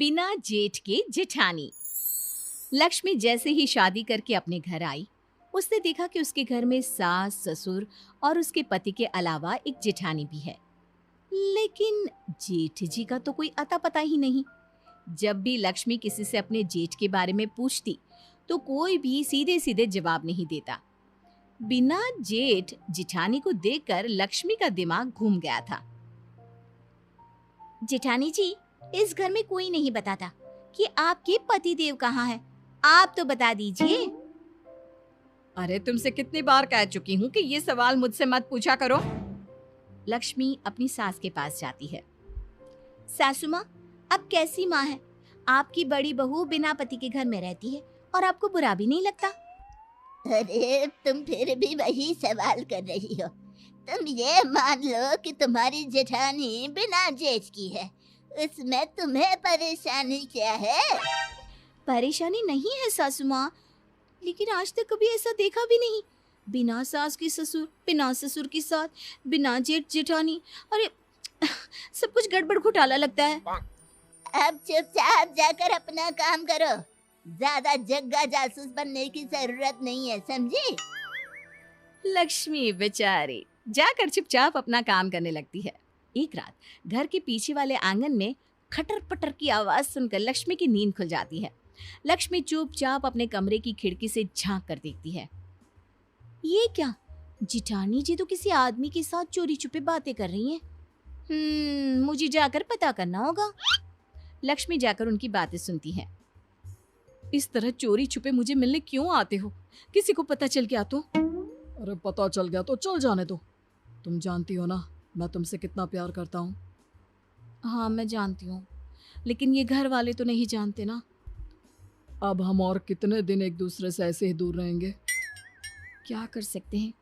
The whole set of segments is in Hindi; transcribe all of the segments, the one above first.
बिना जेठ के जेठानी। लक्ष्मी जैसे ही शादी करके अपने घर आई, उसने देखा कि उसके घर में सास, ससुर और उसके पति के अलावा एक जेठानी भी है। लेकिन जेठ जी का तो कोई अता पता ही नहीं। जब भी लक्ष्मी किसी से अपने जेठ के बारे में पूछती, तो कोई भी सीधे सीधे जवाब नहीं देता। बिना जेठ जेठानी को देखकर लक्ष्मी का दिमाग घूम गया था। जेठानी जी, इस घर में कोई नहीं बताता कि आपके पति देव कहाँ है। आप तो बता दीजिए। अरे तुमसे कितनी बार कह चुकी हूँ कि ये सवाल मुझसे मत पूछा करो। लक्ष्मी अपनी सास के पास जाती है। सासू माँ, अब कैसी माँ है? आपकी बड़ी बहू बिना पति के घर में रहती है और आपको बुरा भी नहीं लगता? अरे तुम फिर भी वही सवाल कर रही हो। तुम ये मान लो कि तुम्हारी जेठानी बिना जेठ की है, उसमें तुम्हें परेशानी क्या है? परेशानी नहीं है सासू माँ, लेकिन आज तक कभी ऐसा देखा भी नहीं। बिना सास की ससुर, बिना ससुर की सास, बिना जेठ जेठानी। अरे सब कुछ गड़बड़ घोटाला लगता है। अब चुपचाप जाकर अपना काम करो, ज्यादा जग्गा जासूस बनने की जरूरत नहीं है, समझी? लक्ष्मी बेचारी जाकर चुपचाप अपना काम करने लगती है। एक रात घर के पीछे वाले आंगन में खटर पटर की आवाज सुनकर लक्ष्मी की नींद खुल जाती है। लक्ष्मी चुपचाप अपने कमरे की खिड़की से झांक कर देखती है। ये क्या? जिठानी जी तो किसी आदमी के साथ चोरी छुपे बातें कर रही हैं। मुझे जाकर पता करना होगा। लक्ष्मी जाकर उनकी बातें सुनती है। इस तरह चोरी छुपे मुझे मिलने क्यों आते हो? किसी को पता चल गया तो? अरे पता चल गया तो चल जाने दो। तुम जानती हो ना मैं तुमसे कितना प्यार करता हूँ। हाँ मैं जानती हूँ, लेकिन ये घर वाले तो नहीं जानते ना। अब हम और कितने दिन एक दूसरे से ऐसे ही दूर रहेंगे? क्या कर सकते हैं?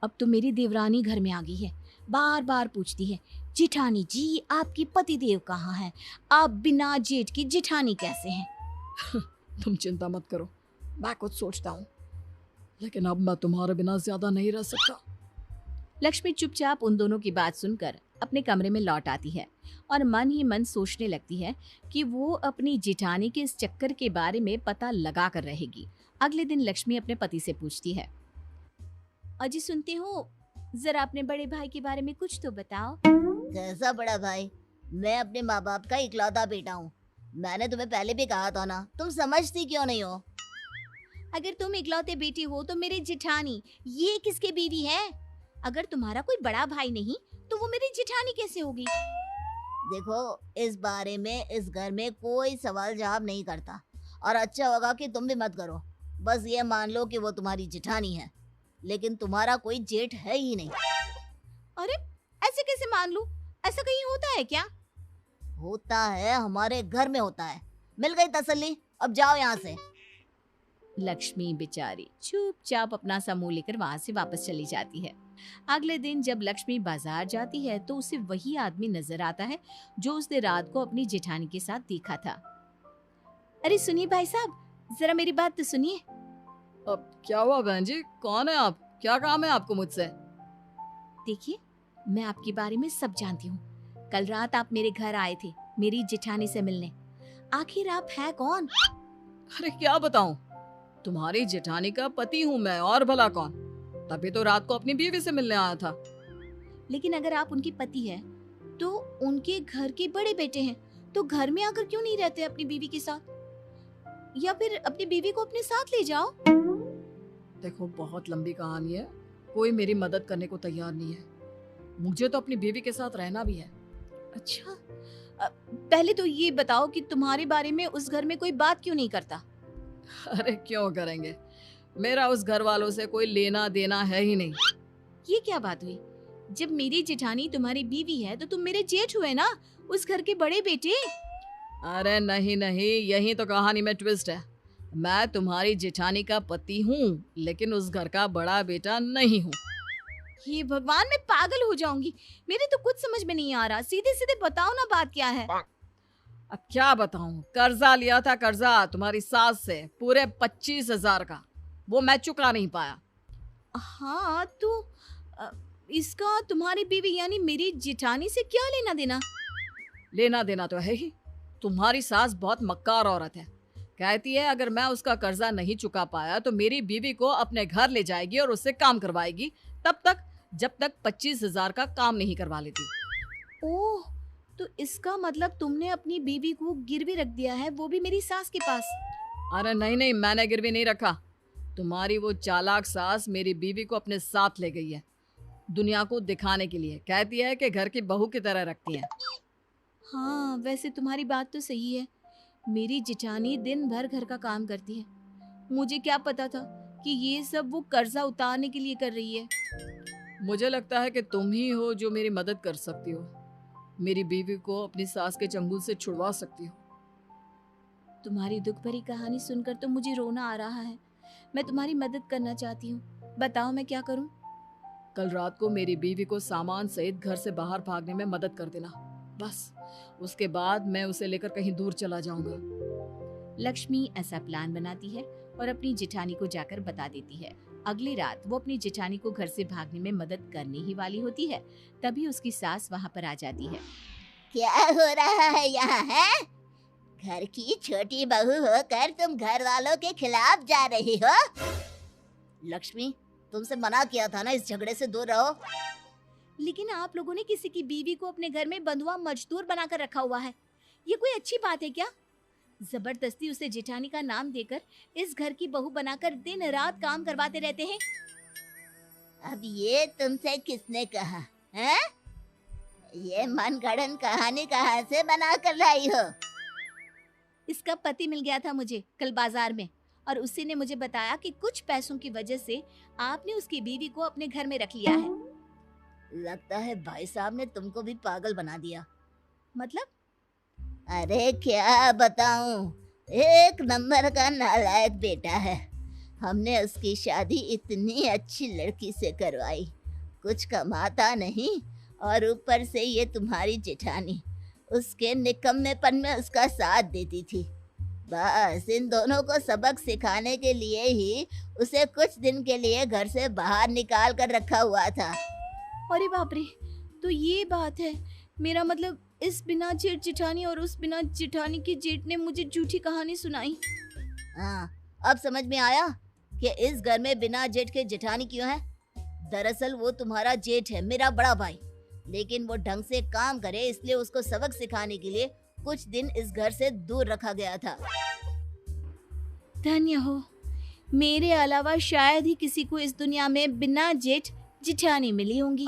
अब तो मेरी देवरानी घर में आ गई है। बार बार पूछती है, जेठानी जी आपकी पतिदेव कहाँ है? आप बिना जेठ की जेठानी कैसे हैं? तुम चिंता मत करो, मैं कुछ सोचता हूँ, लेकिन अब मैं तुम्हारे बिना ज्यादा नहीं रह सकता। लक्ष्मी चुपचाप उन दोनों की बात सुनकर अपने कमरे में लौट आती है और मन ही मन सोचने लगती है कि वो अपनी जेठानी के इस चक्कर के बारे में पता लगा कर रहेगी। अगले दिन लक्ष्मी अपने पति से पूछती है, अजी सुनते हो, जरा अपने बड़े भाई के बारे में कुछ तो बताओ। कैसा बड़ा भाई? मैं अपने माँ बाप का इकलौता बेटा हूँ। मैंने तुम्हें पहले भी कहा था ना, तुम समझती क्यों नहीं हो? अगर तुम इकलौते बेटी हो तो मेरी जेठानी ये किसके बीवी है? अगर तुम्हारा कोई बड़ा भाई नहीं तो वो मेरी जेठानी कैसे होगी? देखो, इस बारे में इस घर में कोई सवाल जवाब नहीं करता, और अच्छा होगा कि तुम भी मत करो। बस ये मान लो कि वो तुम्हारी जेठानी है, लेकिन तुम्हारा कोई जेठ है ही नहीं। अरे ऐसे कैसे मान लूं? ऐसा कहीं होता है क्या? होता है, हमारे घर में होता है। मिल गई तसल्ली, अब जाओ यहाँ से। लक्ष्मी बेचारी चुपचाप अपना समूह लेकर वहां से वापस चली जाती है। अगले दिन जब लक्ष्मी बाजार जाती है तो उसे वही आदमी नजर आता है जो उसने रात को अपनी जेठानी के साथ देखा था। अरे सुनिए भाई साहब, जरा मेरी बात तो सुनिए। अब क्या हुआ बहन जी, कौन है आप? क्या काम है आपको मुझसे? देखिए, मैं आपके बारे में सब जानती हूँ। कल रात आप मेरे घर आए थे मेरी जेठानी से मिलने। आखिर आप है कौन? अरे क्या बताऊं, तुम्हारी जेठानी का पति हूँ मैं, और भला कौन? तभी तो रात को अपनी बीवी से मिलने आया था। लेकिन अगर आप उनके पति हैं, तो उनके घर के बड़े बेटे हैं, तो घर में आकर क्यों नहीं रहते अपनी बीवी के साथ? या फिर अपनी बीवी को अपने साथ ले जाओ। देखो, बहुत लंबी कहानी है, कोई मेरी मदद करने को तैयार नहीं है। मुझे तो अपनी बीवी के साथ रहना भी है। अच्छा, पहले तो ये बताओ कि तुम्हारे बारे में उस घर में कोई बात क्यों नहीं करता? अरे क्यों करेंगे, मेरा उस घर वालों से कोई लेना देना है ही नहीं। ये क्या बात हुई? जब मेरी जेठानी तुम्हारी बीवी है तो तुम मेरे जेठ हुए ना, उस घर के बड़े बेटे। अरे नहीं नहीं, यही तो कहानी में ट्विस्ट है। मैं तुम्हारी जेठानी का पति हूँ, लेकिन उस घर का बड़ा बेटा नहीं हूँ। हे भगवान, मैं पागल हो जाऊंगी। मेरे तो कुछ समझ में नहीं आ रहा। सीधे सीधे बताओ ना, बात क्या है? अब क्या बताऊं, कर्जा लिया था, कर्जा तुम्हारी सास से पूरे 25,000 का, वो मैं चुका नहीं पाया। हाँ तो इसका तुम्हारी बीवी यानी मेरी जेठानी से क्या लेना देना? लेना देना तो है ही, तुम्हारी सास बहुत मक्कार औरत है। कहती है अगर मैं उसका कर्जा नहीं चुका पाया तो मेरी बीवी को अपने घर ले जाएगी और उससे काम करवाएगी, तब तक जब तक 25,000 का काम नहीं करवा लेती। ओह, तो इसका मतलब तुमने अपनी बीवी को गिरवी रख दिया है, वो भी मेरी सास के पास। अरे नहीं नहीं, मैंने गिरवी नहीं रखा। तुम्हारी वो चालाक सास मेरी बीवी को अपने साथ ले गई है, दुनिया को दिखाने के लिए। कहती है कि घर की बहू की तरह रखती है। हाँ, वैसे तुम्हारी बात तो सही है। मेरी जिठानी दिन भर घर का काम करती है। मुझे क्या पता था कि ये सब वो कर्जा उतारने के लिए कर रही है। मुझे लगता है कि तुम ही हो जो मेरी मदद कर सकती हो, मेरी बीवी को अपनी सास के चंगुल से छुड़वा सकती हो। तुम्हारी दुख भरी कहानी सुनकर तो मुझे रोना आ रहा है। मैं तुम्हारी मदद करना चाहती हूँ, बताओ मैं क्या करूँ। कल रात को मेरी बीवी को सामान सहित घर से बाहर भागने में मदद कर देना, बस। उसके बाद मैं उसे लेकर कहीं दूर चला जाऊंगा। लक्ष्मी ऐसा प्लान बनाती है और अपनी जिठानी को जाकर बता देती है। अगली रात वो अपनी जिठानी को घर से भागने में मदद करने ही वाली होती है, तभी उसकी सास वहाँ पर आ जाती है। क्या हो रहा है यहाँ है? घर की छोटी बहू होकर तुम घर वालों के खिलाफ जा रही हो? लक्ष्मी, तुमसे मना किया था ना इस झगड़े से दूर रहो। लेकिन आप लोगों ने किसी की बीवी को अपने घर में बंधुआ मजदूर बनाकर रखा हुआ है, ये कोई अच्छी बात है क्या? जबरदस्ती उसे जेठानी का नाम देकर इस घर की बहू बनाकर दिन रात काम करवाते रहते हैं। अब ये तुमसे किसने कहा है? ये मनगढ़ंत कहानी कहाँ से बना कर लाई हो? इसका पति मिल गया था मुझे कल बाजार में, और उसी ने मुझे बताया कि कुछ पैसों की वजह से आपने उसकी बीवी को अपने घर में रख लिया है। लगता है भाई साहब ने तुमको भी पागल बना दिया। मतलब? अरे क्या बताऊं, एक नंबर का नालायक बेटा है। हमने उसकी शादी इतनी अच्छी लड़की से करवाई, कुछ कमाता नहीं, और ऊपर से ये तुम्हारी जेठानी उसके निकम्मेपन में उसका साथ देती थी। बस इन दोनों को सबक सिखाने के लिए ही उसे कुछ दिन के लिए घर से बाहर निकाल कर रखा हुआ था। अरे बाप रे, तो ये बात है। मेरा मतलब इस बिना जेठ जेठानी और उस बिना जेठानी की जेठ ने मुझे झूठी कहानी सुनाई। हाँ, अब समझ में आया कि इस घर में बिना जेठ के जेठानी क्यों है। दरअसल वो तुम्हारा जेठ है, मेरा बड़ा भाई, लेकिन वो ढंग से काम करे इसलिए उसको सबक सिखाने के लिए कुछ दिन इस घर से दूर रखा गया था। धन्य हो, मेरे अलावा शायद ही किसी को इस दुनिया में बिना जेठ जिठानी मिली होंगी।